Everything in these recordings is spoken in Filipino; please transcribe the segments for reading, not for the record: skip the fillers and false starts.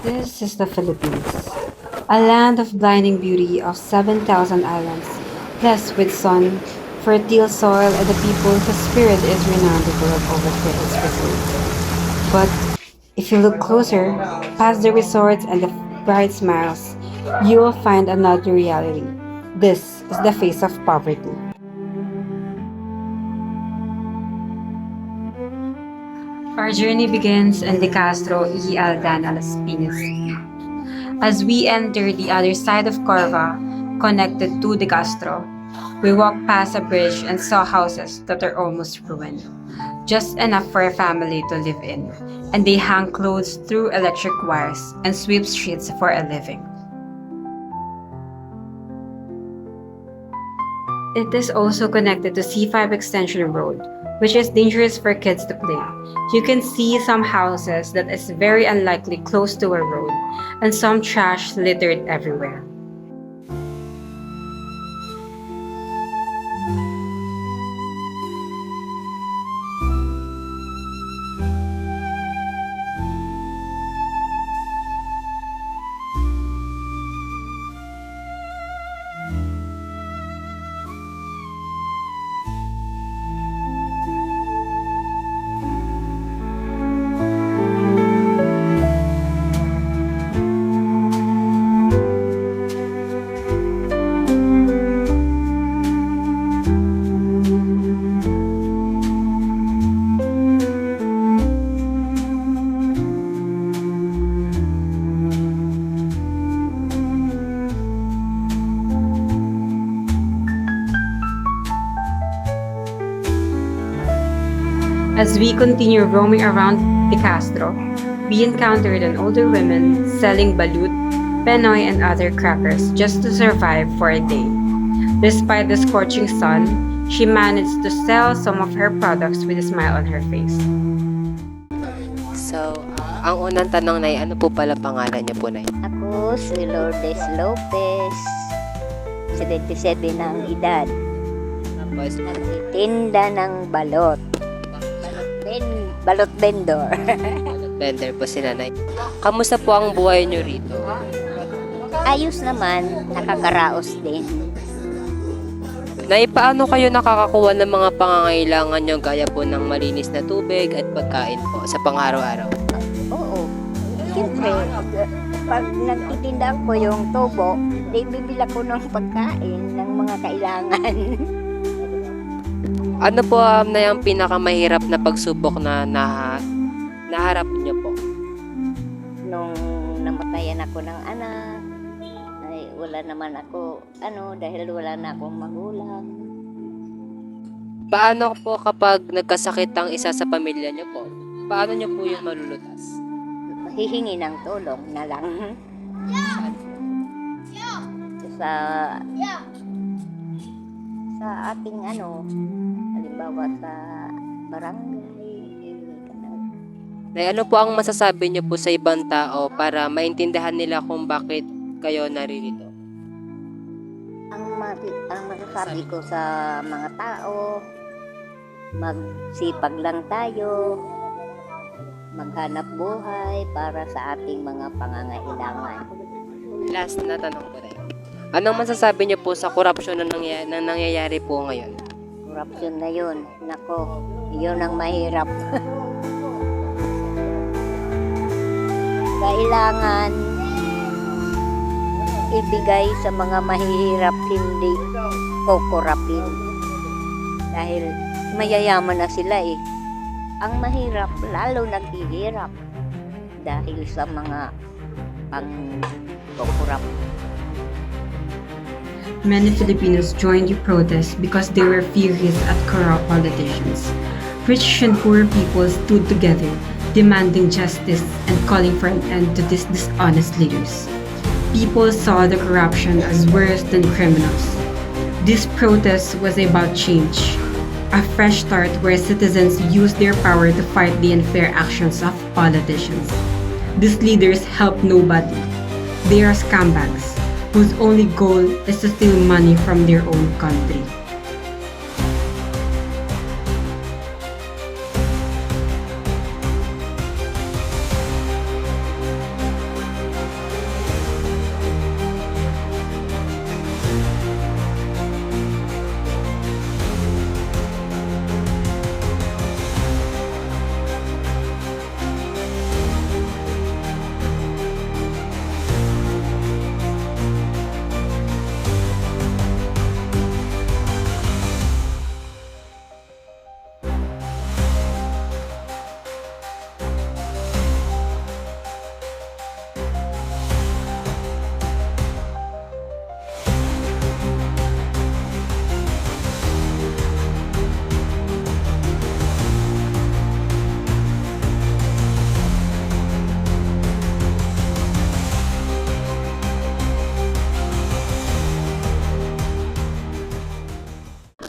This is the Philippines, a land of blinding beauty of 7,000 islands, blessed with sun, fertile soil, and a people whose spirit is renowned the world over for its resilience. But if you look closer, past the resorts and the bright smiles, you will find another reality. This is the face of poverty. Our journey begins in De Castro y Aldana, Las Piñas. As we enter the other side of Corva, connected to De Castro, we walked past a bridge and saw houses that are almost ruined, just enough for a family to live in, and they hang clothes through electric wires and sweep streets for a living. It is also connected to C5 Extension Road, which is dangerous for kids to play. You can see some houses that is very unlikely close to a road, and some trash littered everywhere. As we continue roaming around De Castro, we encountered an older woman selling balut, penoy, and other crackers just to survive for a day. Despite the scorching sun, she managed to sell some of her products with a smile on her face. So, ang unang tanong na ano po pala pangalan niyo po, Nay? Ako si Lourdes Lopez, 77 ng edad. Tapos, Nagtitinda ng balot. Balot vendor. vendor po si Nanay. Kamusta po ang buhay niyo rito? Ayos naman, nakakaraos din. Nay, paano kayo nakakakuha ng mga pangangailangan niyo gaya po ng malinis na tubig at pagkain po sa pang-araw-araw? Oo. Siyempre, pag nagtitinda ko yung tubo, di bibila ko ng pagkain ng mga kailangan. Ano po na yung pinakamahirap na pagsubok na naharap niyo po? Nung namatayan ako ng anak, ay wala naman ako, dahil wala na akong magulang. Paano po kapag nagkasakit ang isa sa pamilya niyo po? Paano niyo po yung malulutas? Hihingi ng tulong na lang. Sa ating halimbawa sa barangay, Nay, ano po ang masasabi niyo po sa ibang tao para maintindihan nila kung bakit kayo naririto? ang masasabi ko sa mga tao, magsipag lang tayo, maghanap buhay para sa ating mga pangangailangan. Last na tanong ko rin. Anong masasabi niyo po sa korupsyon na nangyayari po ngayon? Korupsyon na yun, nako, yun ang mahirap. Kailangan ibigay sa mga mahihirap, hindi kukurapin. Dahil mayayaman na sila eh. Ang mahirap, lalo naghihirap dahil sa mga pang-kukurap. Many Filipinos joined the protest because they were furious at corrupt politicians. Rich and poor people stood together, demanding justice and calling for an end to these dishonest leaders. People saw the corruption as worse than criminals. This protest was about change, a fresh start where citizens used their power to fight the unfair actions of politicians. These leaders help nobody. They are scumbags whose only goal is to steal money from their own country.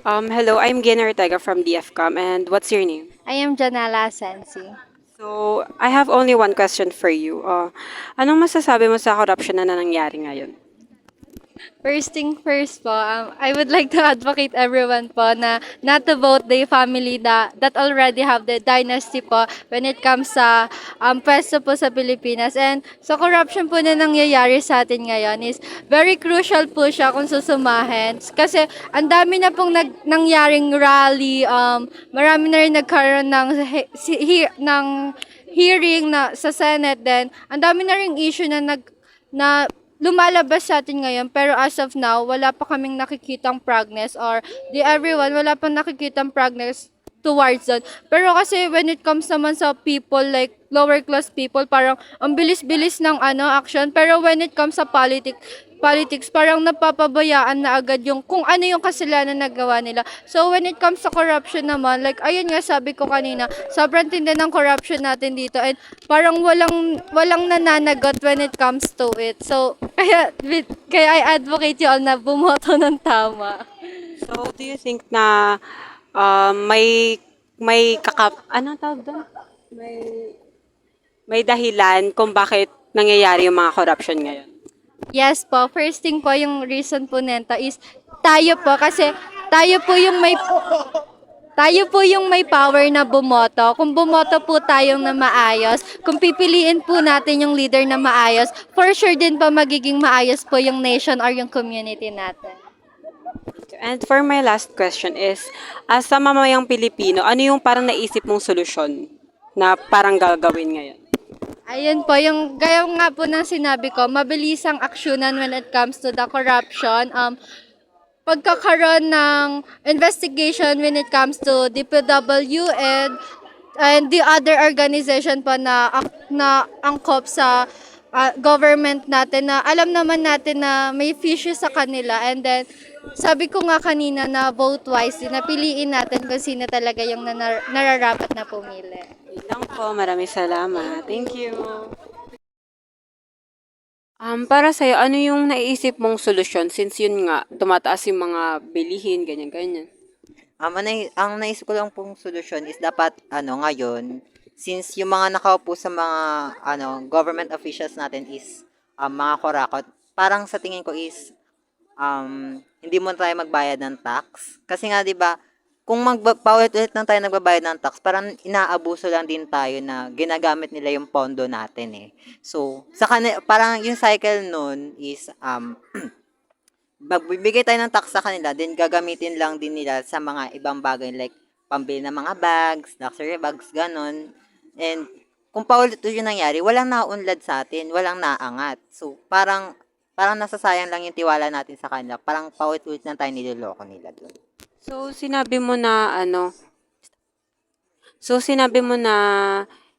Hello, I'm Gina Ortega from DFCOM, and what's your name? I am Janela Sensi. So, I have only one question for you. Anong masasabi mo sa corruption na nangyari ngayon? First thing first po, I would like to advocate everyone po na not to vote the family that already have the dynasty po when it comes sa pwesto po sa Pilipinas. And sa corruption po na nangyayari sa atin ngayon is very crucial po siya kung susumahin. Kasi ang dami na pong nangyaring rally, marami na rin nagkaroon ng hearing na sa Senate, then ang dami na ring issue na lumalabas sa atin ngayon, pero as of now, wala pa kaming nakikitang progress, or everyone, wala pa nakikitang progress towards that. Pero kasi when it comes naman sa people, like lower class people, parang ang bilis-bilis ng action, pero when it comes sa politics, parang napapabayaan na agad yung kung ano yung kasalanan na nagawa nila. So when it comes sa corruption naman, like ayun nga sabi ko kanina, sobrang tindi ng corruption natin dito, and parang walang nananagot when it comes to it. So kaya I advocate you all na bumoto ng tama. So, do you think na ano tawag doon? May dahilan kung bakit nangyayari yung mga corruption ngayon? Yes po, first thing po yung reason po nito is tayo po, kasi tayo po yung may power na bumoto. Kung bumoto po tayong na maayos, kung pipiliin po natin yung leader na maayos, for sure din po magiging maayos po yung nation or yung community natin. And for my last question is, as sa mamayang Pilipino, ano yung parang naisip mong solusyon na parang gagawin ngayon? Ayun po, yung gaya nga po ng sinabi ko, mabilisang aksyonan when it comes to the corruption. Pagkakaroon ng investigation when it comes to DPW and the other organization po na angkop sa government natin, na alam naman natin na may fishes sa kanila, and then sabi ko nga kanina na vote wisely, na piliin natin kung sino talaga yung nararapat na pumili. Yun lang po, maraming salamat. Thank you. Para sa'yo, ano yung naiisip mong solusyon since yun nga, tumataas yung mga bilihin, ganyan-ganyan? Ang naisip ko lang pong solusyon is dapat ngayon, since yung mga nakaupo sa mga government officials natin is mga kurakot, parang sa tingin ko is hindi mo tayo magbayad ng tax. Kasi nga 'di ba, kung paulit-ulit lang tayo nagbabayad ng tax, parang inaabuso lang din tayo na ginagamit nila yung pondo natin eh. So, parang yung cycle nun is magbibigay tayo ng tax sa kanila, then gagamitin lang din nila sa mga ibang bagay like pambili ng mga bags, luxury bags, ganon. And kung paulit-ulit yung nangyari, walang naunlad sa atin, walang naangat. So, parang nasasayang lang yung tiwala natin sa kanila. Parang paulit-ulit lang tayo niloloko nila doon. So, sinabi mo na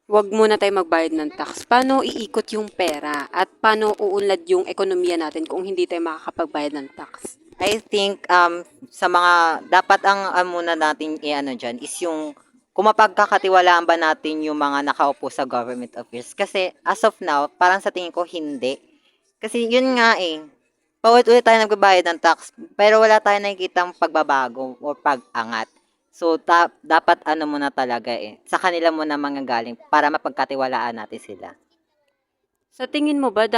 wag muna tayo magbayad ng tax. Paano iikot yung pera at paano uunlad yung ekonomiya natin kung hindi tayo makakapagbayad ng tax? I think sa mga dapat ang muna natin diyan is yung kung mapagkakatiwalaan ba natin yung mga nakaupo sa government office. Kasi as of now, parang sa tingin ko hindi. Kasi yun nga paulit-ulit tayo nagbabayad ng tax, pero wala tayong nakikitang pagbabago o pag-angat. So, dapat muna talaga sa kanila muna manggagaling para mapagkatiwalaan natin sila. Sa tingin mo ba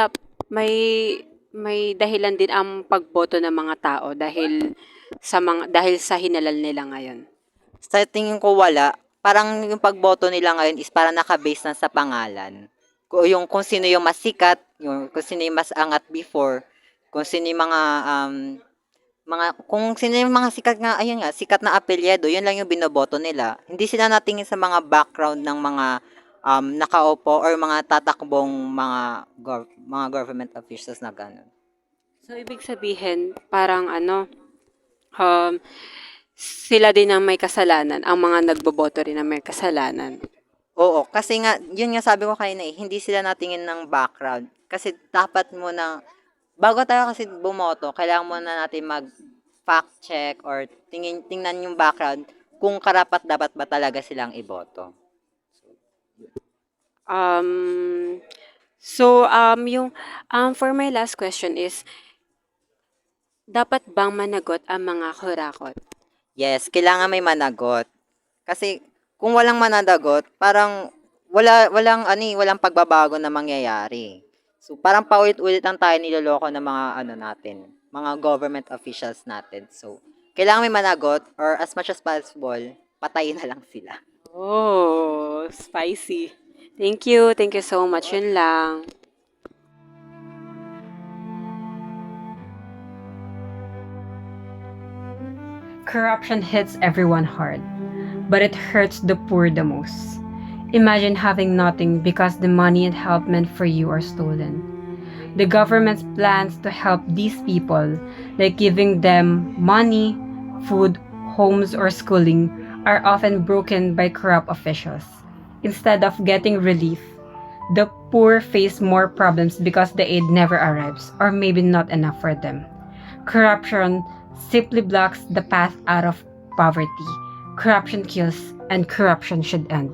may dahilan din ang pagboto ng mga tao dahil sa hinalal nila ngayon? Sa tingin ko wala. Parang yung pagboto nila ngayon is parang naka-base na sa pangalan. Kung sino yung mas sikat, kung sino yung mas angat before, kung sino yung mga sikat na apelyido, yun lang yung binoboto nila. Hindi sila natingin sa mga background ng mga nakaupo or mga tatakbong mga government officials na gano'n. So, ibig sabihin, parang sila din ang may kasalanan, ang mga nagboboto rin ang may kasalanan. Oo, kasi nga, yun nga sabi ko kanina hindi sila natingin ng background. Kasi dapat muna, bago tayo kasi bumoto, kailangan muna natin mag-fact check or tingnan yung background kung karapat-dapat ba talaga silang iboto. For my last question is, dapat bang managot ang mga kurakot? Yes, kailangan may managot. Kasi kung walang mananagot, parang walang pagbabago na mangyayari. So parang paulit-ulit lang tayo niloloko ng mga natin, mga government officials natin. So kailangan may managot or as much as possible, patayin na lang sila. Oh, spicy. Thank you. Thank you so much. Yun lang. Corruption hits everyone hard, but it hurts the poor the most. Imagine having nothing because the money and help meant for you are stolen. The government's plans to help these people, like giving them money, food, homes, or schooling, are often broken by corrupt officials. Instead of getting relief, the poor face more problems because the aid never arrives, or maybe not enough for them. Corruption simply blocks the path out of poverty. Corruption kills, and corruption should end.